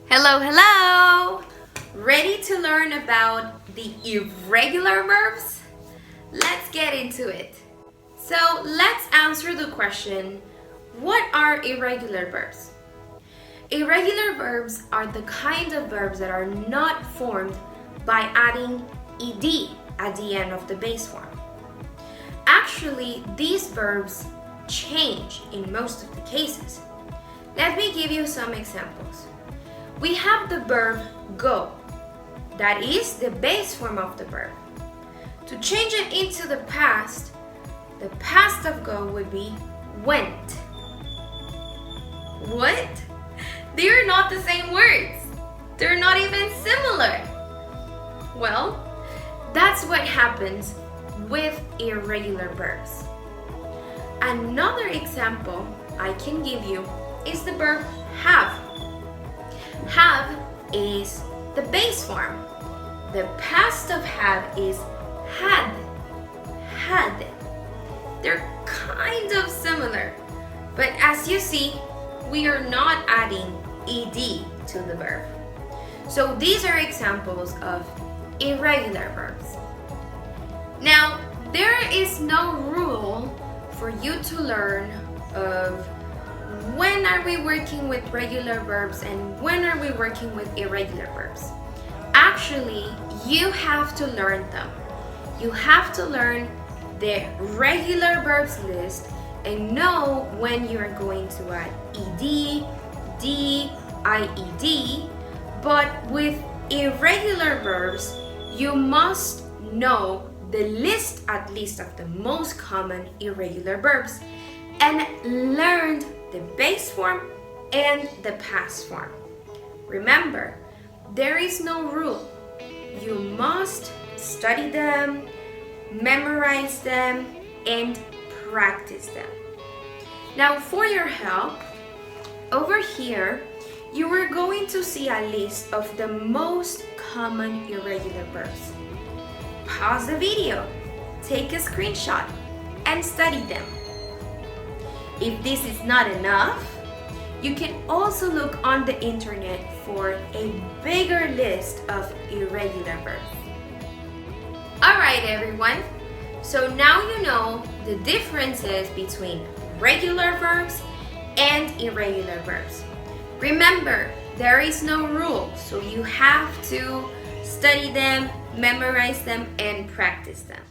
Hello, hello! Ready to learn about the irregular verbs? Let's get into it. So let's answer the question, what are irregular verbs? Irregular verbs are the kind of verbs that are not formed by adding ed at the end of the base form. Actually, these verbs change in most of the cases. Let me give you some examples. We have the verb go. That is the base form of the verb. To change it into the past of go would be went. What? They are not the same words. They're not even similar. Well, that's what happens with irregular verbs. Another example I can give you is the verb have. Have is the base form. The past of have is had. Had. They're kind of similar, but as you see, we are not adding ed to the verb. So these are examples of irregular verbs. Now, there is no rule for you to learn of when are we working with regular verbs and when are we working with irregular verbs. Actually, you have to learn them. You have to learn the regular verbs list and know when you're going to add ed, d, ied, but with irregular verbs, you must know the list at least of the most common irregular verbs and learn the base form and the past form. Remember, there is no rule. You must study them, memorize them, and practice them. Now, for your help, over here, you are going to see a list of the most common irregular verbs. Pause the video, take a screenshot, and study them. If this is not enough, you can also look on the internet for a bigger list of irregular verbs. Alright everyone, so now you know the differences between regular verbs and irregular verbs. Remember, there is no rule, so you have to study them, memorize them, and practice them.